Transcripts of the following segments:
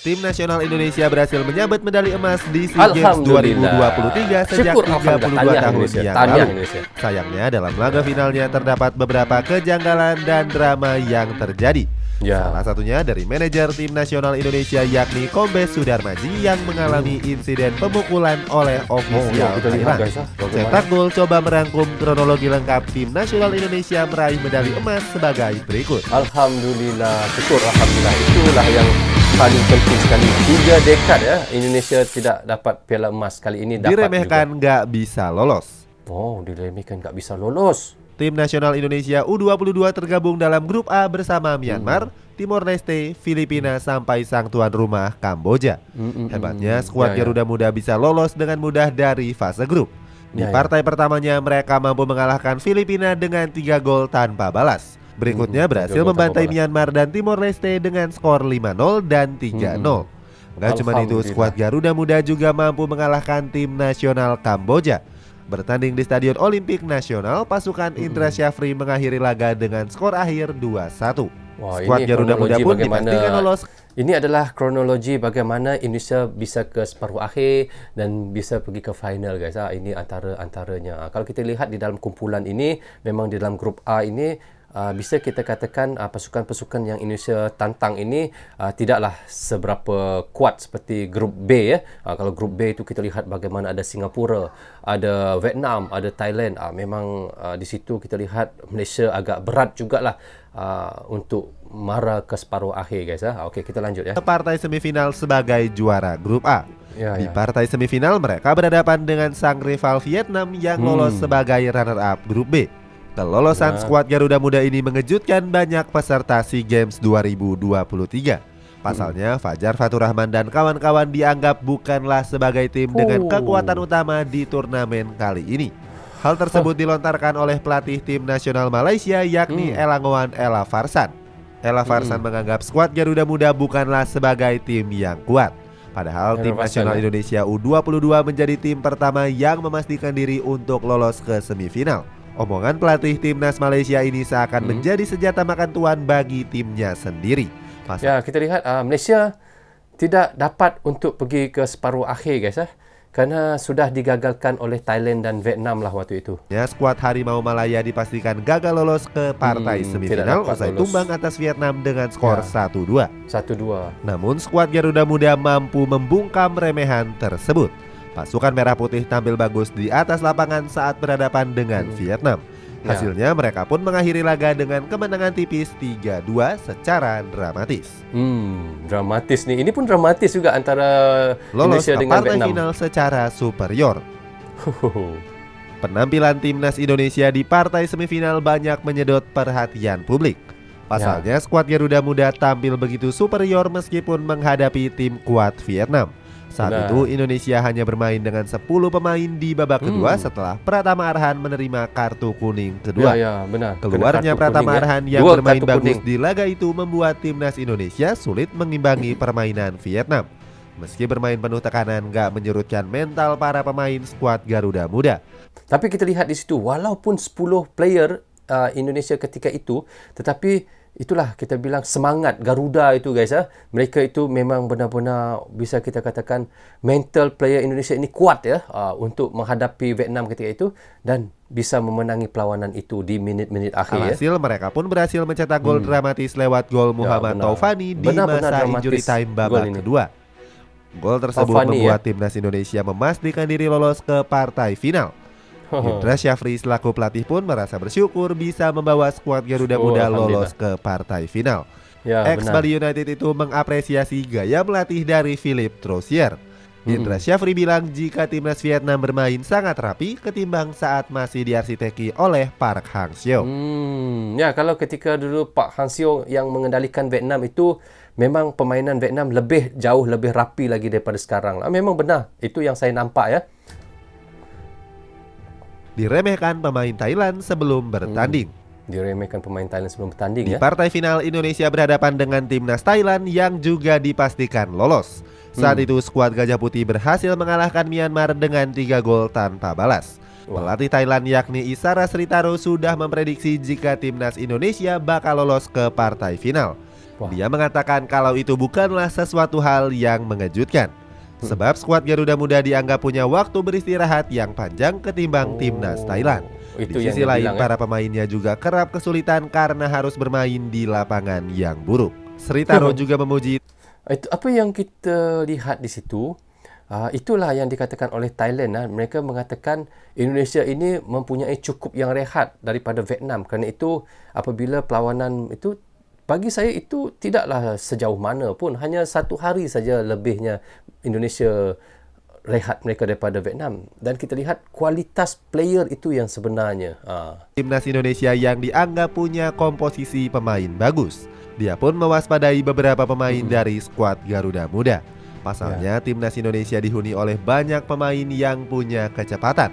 Tim nasional Indonesia berhasil menyabet medali emas di SEA Games 2023 sejak 32 tahun yang lalu. Sayangnya dalam laga finalnya terdapat beberapa kejanggalan dan drama yang terjadi. Salah satunya dari manajer Tim nasional Indonesia yakni Kombes Sudarmaji yang mengalami insiden pemukulan oleh ofisial Thailand. Cetak Gol coba merangkum kronologi lengkap Tim nasional Indonesia meraih medali emas sebagai berikut. Alhamdulillah, syukur alhamdulillah, itulah yang paling penting sekali. 3 dekad ya Indonesia tidak dapat piala emas, kali ini dapat. Diremehkan nggak bisa lolos. Diremehkan nggak bisa lolos. Tim nasional Indonesia U22 tergabung dalam grup A bersama Myanmar, Timor Leste, Filipina sampai sang tuan rumah Kamboja. Hebatnya skuad Garuda Muda bisa lolos dengan mudah dari fase grup. Di partai pertamanya mereka mampu mengalahkan Filipina dengan 3 gol tanpa balas. Berikutnya berhasil membantai Myanmar dan Timor Leste dengan skor 5-0 dan 3-0. Nggak cuma itu, skuad Garuda Muda juga mampu mengalahkan tim nasional Kamboja. Bertanding di Stadion Olimpik Nasional, pasukan Indra Syafri mengakhiri laga dengan skor akhir 2-1. Skuad Garuda Muda pun dipastikan lolos. Ini adalah kronologi bagaimana Indonesia bisa ke separuh akhir dan bisa pergi ke final, guys. Ini antaranya. Kalau kita lihat di dalam kumpulan ini, memang di dalam grup A ini bisa kita katakan pasukan-pasukan yang Indonesia tantang ini tidaklah seberapa kuat seperti grup B ya. Kalau grup B itu kita lihat bagaimana ada Singapura, ada Vietnam, ada Thailand. Memang di situ kita lihat Malaysia agak berat jugalah untuk mara ke separuh akhir, guys. Okey, kita lanjut ya. Partai semifinal sebagai juara grup A. Di partai semifinal mereka berhadapan dengan sang rival Vietnam yang lolos sebagai runner up grup B. Kelolosan skuad Garuda Muda ini mengejutkan banyak peserta SEA Games 2023. Pasalnya Fajar Fatur Rahman dan kawan-kawan dianggap bukanlah sebagai tim dengan kekuatan utama di turnamen kali ini. Hal tersebut dilontarkan oleh pelatih tim nasional Malaysia yakni Elangowan Ella Farsan. Ella Farsan menganggap skuad Garuda Muda bukanlah sebagai tim yang kuat. Padahal tim nasional Indonesia U22 menjadi tim pertama yang memastikan diri untuk lolos ke semifinal. Omongan pelatih timnas Malaysia ini seakan menjadi senjata makan tuan bagi timnya sendiri. Kita lihat Malaysia tidak dapat untuk pergi ke separuh akhir, guys, karena sudah digagalkan oleh Thailand dan Vietnam lah waktu itu. Skuad Harimau Malaya dipastikan gagal lolos ke partai semifinal usai tumbang atas Vietnam dengan skor 1-2. Namun skuad Garuda Muda mampu membungkam remehan tersebut. Pasukan Merah Putih tampil bagus di atas lapangan saat berhadapan dengan Vietnam. Hasilnya mereka pun mengakhiri laga dengan kemenangan tipis 3-2 secara dramatis. Dramatis nih. Ini pun dramatis juga antara lolos Indonesia dengan partai Vietnam. final secara superior. Penampilan timnas Indonesia di partai semifinal banyak menyedot perhatian publik. Pasalnya skuad Garuda Muda tampil begitu superior meskipun menghadapi tim kuat Vietnam. Saat itu Indonesia hanya bermain dengan 10 pemain di babak kedua setelah Pratama Arhan menerima kartu kuning kedua. Keluarnya Pratama Arhan yang bermain bagus di laga itu membuat timnas Indonesia sulit mengimbangi permainan Vietnam. Meski bermain penuh tekanan, nggak menyurutkan mental para pemain skuad Garuda Muda. Tapi kita lihat di situ, walaupun 10 player Indonesia ketika itu, tetapi itulah kita bilang semangat Garuda itu, guys. Mereka itu memang benar-benar bisa kita katakan mental player Indonesia ini kuat ya untuk menghadapi Vietnam ketika itu dan bisa memenangi perlawanan itu di minit-minit akhir. Hasil mereka pun berhasil mencetak gol dramatis lewat gol Muhammad Taufani di masa injury time babak kedua. Gol tersebut membuat timnas Indonesia memastikan diri lolos ke partai final. Indra Syafri selaku pelatih pun merasa bersyukur bisa membawa skuad Garuda Muda lolos ke partai final. Ex-Bali United itu mengapresiasi gaya melatih dari Philippe Troussier. Indra Syafri bilang jika timnas Vietnam bermain sangat rapi ketimbang saat masih diarsiteki oleh Park Hang-seo. Kalau ketika dulu Park Hang-seo yang mengendalikan Vietnam itu memang permainan Vietnam jauh lebih rapi lagi daripada sekarang. Memang benar, itu yang saya nampak ya. Diremehkan pemain Thailand sebelum bertanding. Di partai final Indonesia berhadapan dengan timnas Thailand yang juga dipastikan lolos. Saat itu skuad Gajah Putih berhasil mengalahkan Myanmar dengan 3 gol tanpa balas. Pelatih Thailand yakni Isara Sritaro sudah memprediksi jika timnas Indonesia bakal lolos ke partai final. Wah. Dia mengatakan kalau itu bukanlah sesuatu hal yang mengejutkan. Sebab skuad Garuda Muda dianggap punya waktu beristirahat yang panjang ketimbang timnas Thailand. Itu Di yang sisi dia lain, bilang, para pemainnya juga kerap kesulitan karena harus bermain di lapangan yang buruk. Sri Taro juga memuji Itu apa yang kita lihat di situ. Itulah yang dikatakan oleh Thailand. Mereka mengatakan Indonesia ini mempunyai cukup yang rehat daripada Vietnam. Kerana itu apabila perlawanan itu, bagi saya itu tidaklah sejauh mana pun. Hanya 1 hari saja lebihnya Indonesia rehat mereka daripada Vietnam. Dan kita lihat kualitas player itu yang sebenarnya. timnas Indonesia yang dianggap punya komposisi pemain bagus. Dia pun mewaspadai beberapa pemain dari skuad Garuda Muda. Pasalnya, timnas Indonesia dihuni oleh banyak pemain yang punya kecepatan.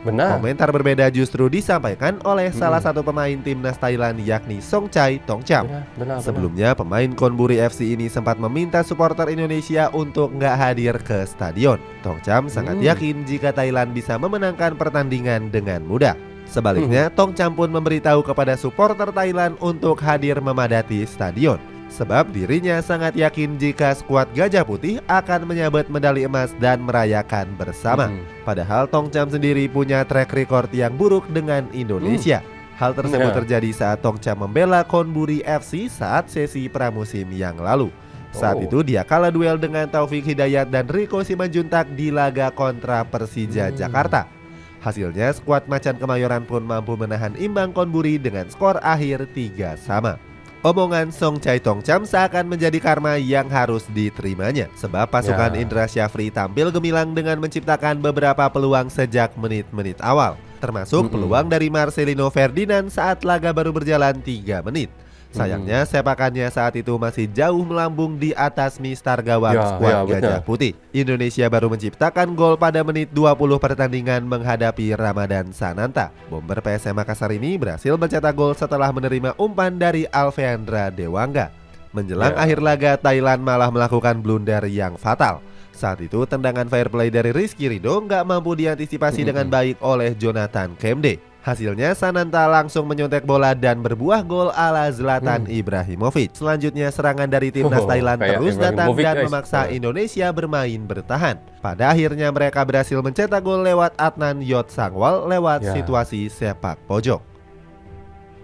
Benar. Komentar berbeda justru disampaikan oleh salah satu pemain timnas Thailand, yakni Songchai Tongcham. Benar. Sebelumnya, pemain Konburi FC ini sempat meminta supporter Indonesia untuk nggak hadir ke stadion. Tongcham sangat yakin jika Thailand bisa memenangkan pertandingan dengan mudah. Sebaliknya, Tongcham pun memberitahu kepada supporter Thailand untuk hadir memadati stadion. Sebab dirinya sangat yakin jika skuad Gajah Putih akan menyabet medali emas dan merayakan bersama. Padahal Tongcham sendiri punya track record yang buruk dengan Indonesia. Hal tersebut terjadi saat Tongcham membela Konburi FC saat sesi pramusim yang lalu. Saat itu dia kalah duel dengan Taufik Hidayat dan Riko Simanjuntak di laga kontra Persija Jakarta. Hasilnya skuad Macan Kemayoran pun mampu menahan imbang Konburi dengan skor akhir 3-3. Omongan Songchai Tongcham seakan menjadi karma yang harus diterimanya. Sebab pasukan Indra Syafri tampil gemilang dengan menciptakan beberapa peluang sejak menit-menit awal. Termasuk peluang dari Marcelino Ferdinand saat laga baru berjalan 3 menit. Sayangnya sepakannya saat itu masih jauh melambung di atas mistar gawang skuad Gajah Putih. Indonesia baru menciptakan gol pada menit 20 pertandingan menghadapi Ramadan Sananta. Bomber PSM Makassar ini berhasil mencetak gol setelah menerima umpan dari Alveandra Dewangga. Menjelang akhir laga, Thailand malah melakukan blunder yang fatal. Saat itu tendangan fair play dari Rizky Ridho nggak mampu diantisipasi dengan baik oleh Jonathan Kemde. Hasilnya Sananta langsung menyontek bola dan berbuah gol ala Zlatan Ibrahimovic. Selanjutnya serangan dari timnas Thailand terus datang dan memaksa Indonesia bermain bertahan. Pada akhirnya mereka berhasil mencetak gol lewat Adnan Yot Sangwal lewat situasi sepak pojok.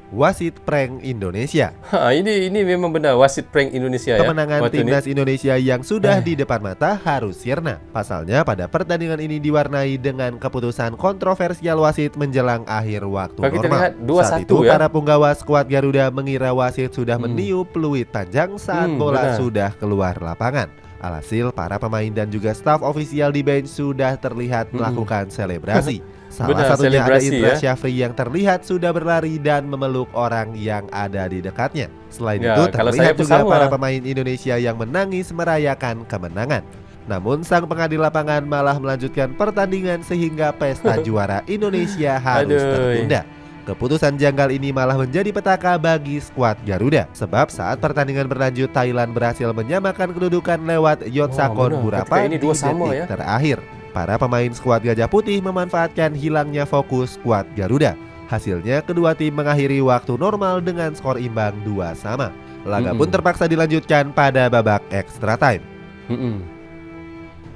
Wasit prank Indonesia. Ini memang benar wasit prank Indonesia. Kemenangan timnas Indonesia yang sudah di depan mata harus sirna. Pasalnya pada pertandingan ini diwarnai dengan keputusan kontroversial wasit menjelang akhir waktu normal. Saat itu para punggawa skuad Garuda mengira wasit sudah meniup peluit panjang saat bola sudah keluar lapangan. Alhasil para pemain dan juga staf ofisial di bench sudah terlihat melakukan selebrasi. Salah satunya ada Indra Syafri yang terlihat sudah berlari dan memeluk orang yang ada di dekatnya. Selain itu terlihat juga para pemain Indonesia yang menangis merayakan kemenangan. Namun sang pengadil lapangan malah melanjutkan pertandingan sehingga pesta juara Indonesia harus tertunda. Keputusan janggal ini malah menjadi petaka bagi skuad Garuda. Sebab saat pertandingan berlanjut, Thailand berhasil menyamakan kedudukan lewat Yotsakon Burapa di detik terakhir. Para pemain skuad Gajah Putih memanfaatkan hilangnya fokus skuad Garuda. Hasilnya kedua tim mengakhiri waktu normal dengan skor imbang 2-2. Laga pun terpaksa dilanjutkan pada babak extra time.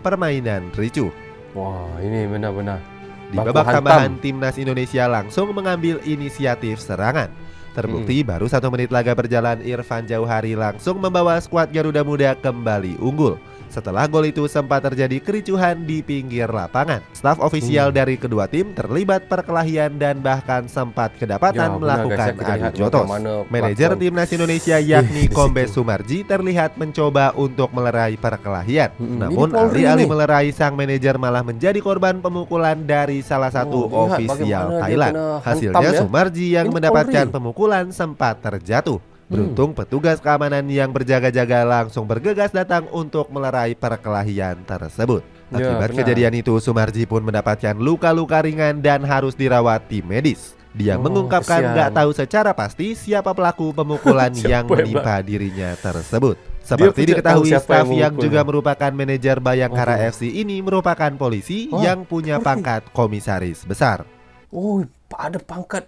Permainan ricuh. Wah, ini benar-benar. Di babak tambahan, timnas Indonesia langsung mengambil inisiatif serangan. Terbukti baru 1 menit laga berjalan, Irfan Jauhari langsung membawa skuad Garuda Muda kembali unggul. Setelah gol itu sempat terjadi kericuhan di pinggir lapangan. Staf ofisial dari kedua tim terlibat perkelahian dan bahkan sempat kedapatan melakukan adu jotos. Manajer timnas Indonesia yakni Kombes Sumarji terlihat mencoba untuk melerai perkelahian. Namun alih-alih melerai, sang manajer malah menjadi korban pemukulan dari salah satu ofisial Thailand. Hasilnya Sumarji yang mendapatkan pemukulan sempat terjatuh. Beruntung petugas keamanan yang berjaga-jaga langsung bergegas datang untuk melerai perkelahian tersebut. Akibat kejadian itu, Sumarji pun mendapatkan luka-luka ringan dan harus dirawat tim medis. Dia mengungkapkan nggak tahu secara pasti siapa pelaku pemukulan yang menimpa dirinya tersebut. Seperti diketahui, staf yang juga merupakan manajer Bayangkara FC ini merupakan polisi yang punya pangkat komisaris besar. Oh, ada pangkat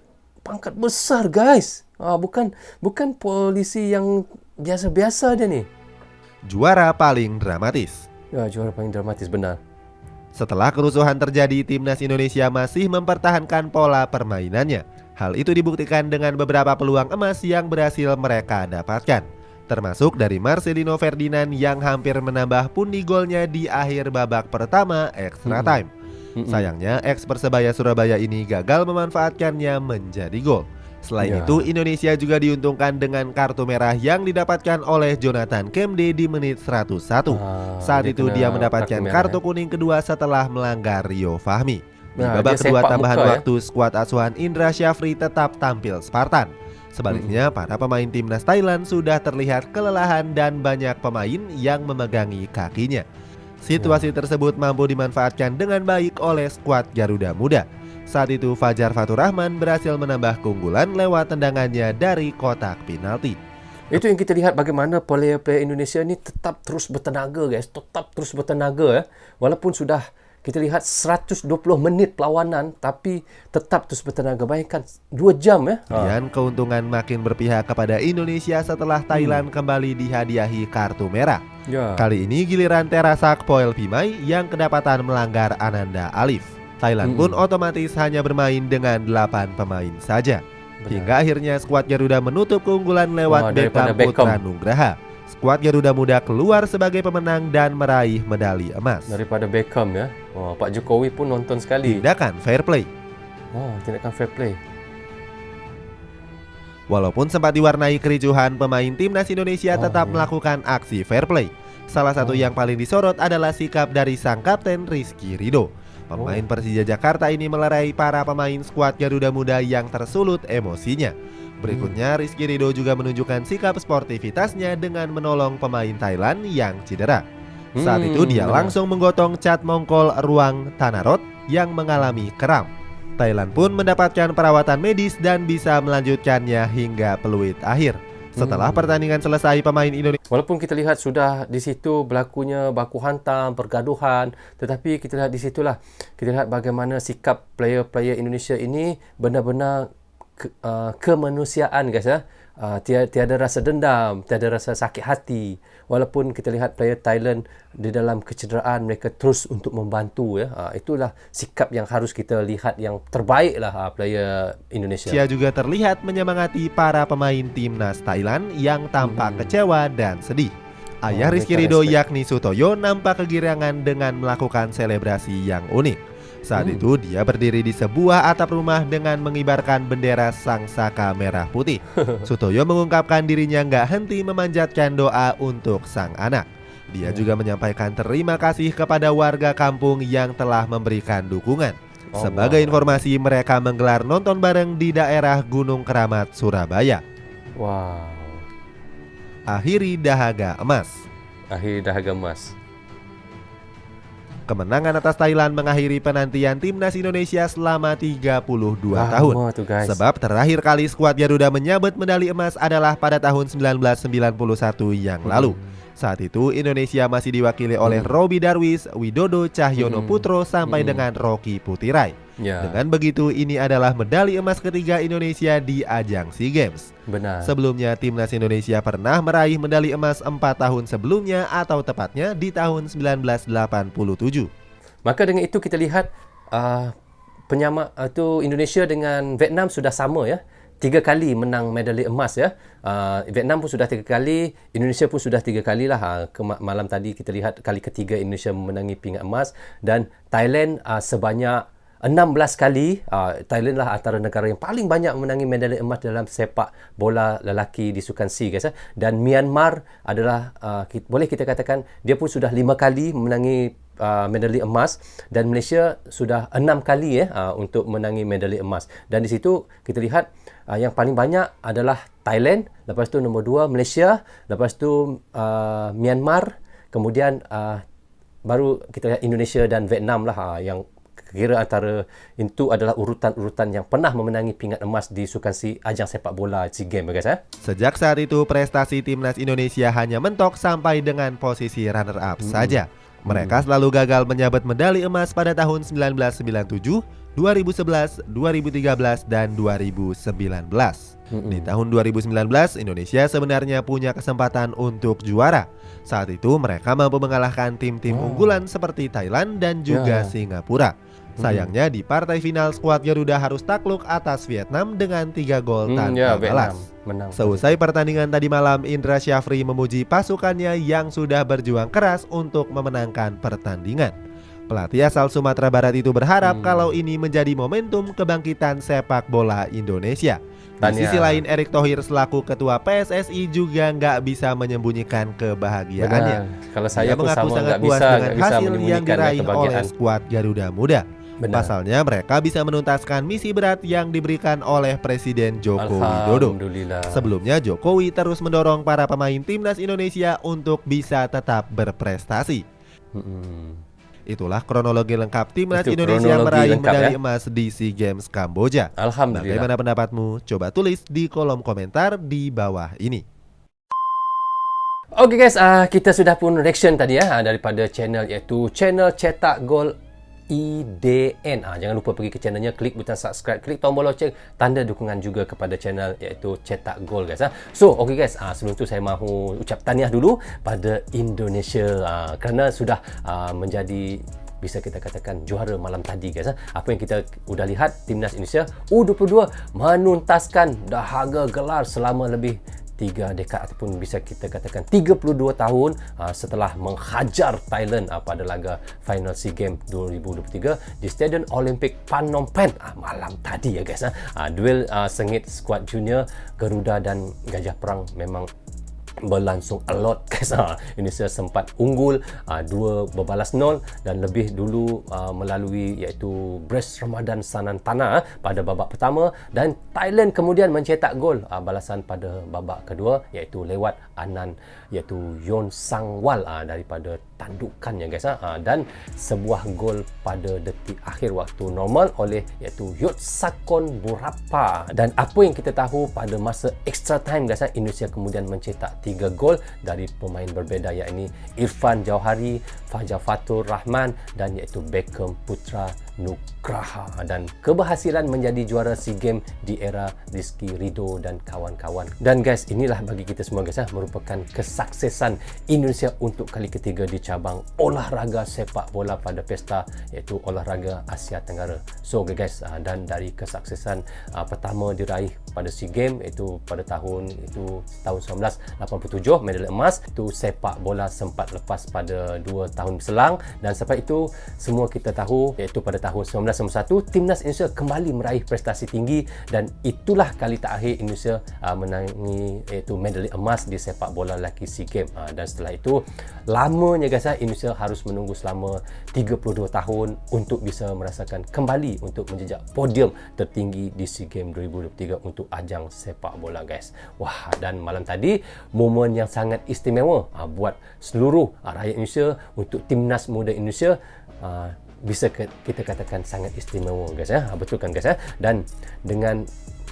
besar, guys. Bukan polisi yang biasa-biasa dia ni. Juara paling dramatis. Ya, juara paling dramatis, benar. Setelah kerusuhan terjadi, timnas Indonesia masih mempertahankan pola permainannya. Hal itu dibuktikan dengan beberapa peluang emas yang berhasil mereka dapatkan, termasuk dari Marcelino Ferdinand yang hampir menambah pundi golnya di akhir babak pertama extra time. Sayangnya ex Persebaya Surabaya ini gagal memanfaatkannya menjadi gol. Selain itu, Indonesia juga diuntungkan dengan kartu merah yang didapatkan oleh Jonathan Kemde di menit 101. Saat itu dia mendapatkan kartu kuning kedua setelah melanggar Rio Fahmi. Di babak kedua tambahan waktu, skuad asuhan Indra Syafri tetap tampil Spartan. Sebaliknya, para pemain timnas Thailand sudah terlihat kelelahan dan banyak pemain yang memegangi kakinya. Situasi tersebut mampu dimanfaatkan dengan baik oleh skuad Garuda Muda. Saat itu Fajar Fatur Rahman berhasil menambah keunggulan lewat tendangannya dari kotak penalti. Itu yang kita lihat bagaimana player-player Indonesia ni tetap terus bertenaga, guys. Tetap terus bertenaga ya. Walaupun sudah kita lihat 120 menit perlawanan, tapi tetap terus bertenaga. Bayangkan 2 jam ya. Dan keuntungan makin berpihak kepada Indonesia setelah Thailand kembali dihadiahi kartu merah. Kali ini giliran Terasak Poel Pimai yang kedapatan melanggar Ananda Alif. Thailand pun otomatis hanya bermain dengan 8 pemain saja. Hingga akhirnya skuad Garuda menutup keunggulan lewat Beckham Putra Nugraha. Skuad Garuda Muda keluar sebagai pemenang dan meraih medali emas. Daripada Beckham ya. Pak Jokowi pun nonton sekali. Tindakan fair play. Tindakan fair play. Walaupun sempat diwarnai kericuhan, pemain timnas Indonesia tetap melakukan aksi fair play. Salah satu yang paling disorot adalah sikap dari sang kapten Rizky Ridho. Pemain Persija Jakarta ini melerai para pemain skuad Garuda Muda yang tersulut emosinya. Berikutnya, Rizky Ridho juga menunjukkan sikap sportivitasnya dengan menolong pemain Thailand yang cedera. Saat itu dia langsung menggotong Chat Mongkol Ruang Tanarot yang mengalami kram. Thailand pun mendapatkan perawatan medis dan bisa melanjutkannya hingga peluit akhir. Setelah pertandingan selesai, pemain Indonesia, walaupun kita lihat sudah di situ berlakunya baku hantam, pergaduhan, tetapi kita lihat di situlah kita lihat bagaimana sikap player-player Indonesia ini benar-benar kemanusiaan, guys ya. Tiada rasa dendam, tiada rasa sakit hati. Walaupun kita lihat player Thailand di dalam kecederaan, mereka terus untuk membantu ya. Itulah sikap yang harus kita lihat yang terbaiklah player Indonesia. Dia juga terlihat menyemangati para pemain timnas Thailand yang tampak kecewa dan sedih. Ayah Rizky Ridho yakni Sutoyo nampak kegirangan dengan melakukan selebrasi yang unik. Saat itu dia berdiri di sebuah atap rumah dengan mengibarkan bendera sang saka merah putih. Sutoyo mengungkapkan dirinya nggak henti memanjatkan doa untuk sang anak. Dia juga menyampaikan terima kasih kepada warga kampung yang telah memberikan dukungan. Sebagai informasi, mereka menggelar nonton bareng di daerah Gunung Keramat, Surabaya. Wow. Akhiri dahaga emas. Kemenangan atas Thailand mengakhiri penantian timnas Indonesia selama 32 tahun. Sebab terakhir kali skuad Garuda menyabet medali emas adalah pada tahun 1991 yang lalu. Saat itu Indonesia masih diwakili oleh Robby Darwish, Widodo Cahyono Putro sampai dengan Rocky Putirai. Dengan begitu, ini adalah medali emas ketiga Indonesia di ajang SEA Games. Benar. Sebelumnya timnas Indonesia pernah meraih medali emas 4 tahun sebelumnya, atau tepatnya di tahun 1987. Maka dengan itu kita lihat penyama itu Indonesia dengan Vietnam sudah sama ya. 3 kali menang medali emas ya. Vietnam pun sudah 3 kali, Indonesia pun sudah 3 kali lah. Malam tadi kita lihat kali ketiga Indonesia memenangi pingat emas, dan Thailand sebanyak 16 kali. Thailand lah antara negara yang paling banyak menangi medali emas dalam sepak bola lelaki di Sukan SEA, guys. Dan Myanmar adalah boleh kita katakan dia pun sudah 5 kali menangi medali emas, dan Malaysia sudah 6 kali untuk menangi medali emas. Dan di situ kita lihat yang paling banyak adalah Thailand, lepas tu nombor 2 Malaysia, lepas tu Myanmar, kemudian baru kita lihat Indonesia dan Vietnam lah yang kira antara itu adalah urutan-urutan yang pernah memenangi pingat emas di Sukan SEA, ajang sepak bola SEA Games, guys. Sejak saat itu prestasi timnas Indonesia hanya mentok sampai dengan posisi runner up saja. Mereka selalu gagal menyabet medali emas pada tahun 1997, 2011, 2013, dan 2019. Di tahun 2019, Indonesia sebenarnya punya kesempatan untuk juara. Saat itu mereka mampu mengalahkan tim-tim unggulan seperti Thailand dan juga Singapura. Sayangnya di partai final skuad Garuda harus takluk atas Vietnam dengan 3 gol tanpa balas. Seusai pertandingan tadi malam, Indra Syafri memuji pasukannya yang sudah berjuang keras untuk memenangkan pertandingan. Pelatih asal Sumatera Barat itu berharap kalau ini menjadi momentum kebangkitan sepak bola Indonesia. Di sisi lain, Erick Thohir selaku ketua PSSI juga nggak bisa menyembunyikan kebahagiaannya. Kalau saya Dia mengaku sangat puas dengan hasil yang diraih oleh skuad Garuda Muda. Pasalnya mereka bisa menuntaskan misi berat yang diberikan oleh Presiden Joko Widodo. Sebelumnya Jokowi terus mendorong para pemain timnas Indonesia untuk bisa tetap berprestasi. Itulah kronologi lengkap timnas Indonesia meraih medali emas di SEA Games Kamboja. Alhamdulillah. Bagaimana pendapatmu? Coba tulis di kolom komentar di bawah ini. Oke guys, kita sudah pun reaction tadi daripada channel, iaitu channel Cetak Gol IDN. Jangan lupa pergi ke channelnya, klik butang subscribe, klik tombol loceng, tanda dukungan juga kepada channel iaitu Cetak Gol guys. So, okay guys, sebelum tu saya mahu ucap tahniah dulu pada Indonesia kerana sudah menjadi, bisa kita katakan, juara malam tadi guys. Apa yang kita sudah lihat, timnas Indonesia U22 menuntaskan dahaga gelar selama lebih 3 dekad ataupun bisa kita katakan 32 tahun setelah menghajar Thailand pada laga final SEA Games 2023 di Stadion Olimpik Phnom Penh malam tadi ya guys. Duel sengit skuad junior Garuda dan Gajah Perang memang berlangsung alot guys. Indonesia sempat unggul 2-0 dan lebih dulu melalui iaitu Bres Ramadan Sanantana pada babak pertama, dan Thailand kemudian mencetak gol balasan pada babak kedua iaitu lewat Anan iaitu Yon Sangwal daripada tandukannya guys. Dan sebuah gol pada detik akhir waktu normal oleh iaitu Yot Sakon Burapa. Dan apa yang kita tahu, pada masa extra time guys, Indonesia kemudian mencetak 3 gol dari pemain berbeza, yakni Irfan Jauhari, Fajar Fatur Rahman dan iaitu Beckham Putra Nugraha, dan keberhasilan menjadi juara SEA Games di era Rizky Ridho dan kawan-kawan. Dan guys, inilah bagi kita semua guys merupakan kesuksesan Indonesia untuk kali ketiga di cabang olahraga sepak bola pada pesta iaitu olahraga Asia Tenggara. So okay guys, dan dari kesuksesan pertama diraih pada SEA Games iaitu pada tahun 1987 medali emas, itu sepak bola sempat lepas pada 2 tahun berselang, dan sebab itu semua kita tahu iaitu pada tahun 1991 timnas Indonesia kembali meraih prestasi tinggi, dan itulah kali terakhir Indonesia menangi iaitu medali emas di sepak bola lelaki SEA Games. Dan setelah itu lamanya guys, Indonesia harus menunggu selama 32 tahun untuk bisa merasakan kembali untuk menjejak podium tertinggi di SEA Games 2023 untuk ajang sepak bola guys. Wah, dan malam tadi momen yang sangat istimewa buat seluruh rakyat Indonesia, untuk timnas muda Indonesia. Bisa kita katakan sangat istimewa guys betul kan guys dan dengan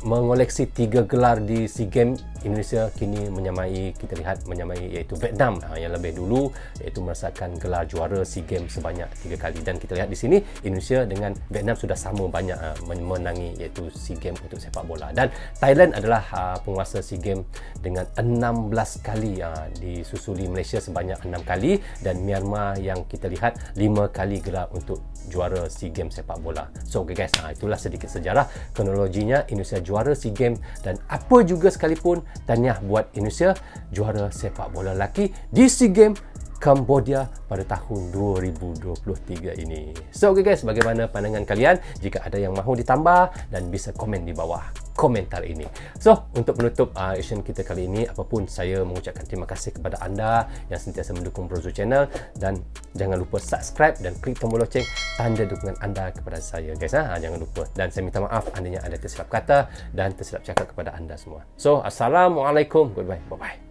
mengoleksi 3 gelar di SEA Games, Indonesia kini kita lihat menyamai iaitu Vietnam yang lebih dulu iaitu merasakan gelar juara SEA Games sebanyak 3 kali. Dan kita lihat di sini Indonesia dengan Vietnam sudah sama banyak menangi iaitu SEA Games untuk sepak bola, dan Thailand adalah penguasa SEA Games dengan 16 kali, disusuli Malaysia sebanyak 6 kali, dan Myanmar yang kita lihat 5 kali gelar untuk juara SEA Games sepak bola. So okay guys, itulah sedikit sejarah kronologinya Indonesia juara SEA Games, dan apa juga sekalipun tahniah buat Indonesia juara sepak bola lelaki di SEA Games Kamboja pada tahun 2023 ini. So okay guys, bagaimana pandangan kalian? Jika ada yang mahu ditambah, dan bisa komen di bawah komentar ini. So, untuk menutup action kita kali ini, apapun, saya mengucapkan terima kasih kepada anda yang sentiasa mendukung Brozo Channel, dan jangan lupa subscribe dan klik tombol loceng, tanda dukungan anda kepada saya guys. Jangan lupa, dan saya minta maaf andainya ada tersilap kata dan tersilap cakap kepada anda semua. So, assalamualaikum, goodbye, bye bye.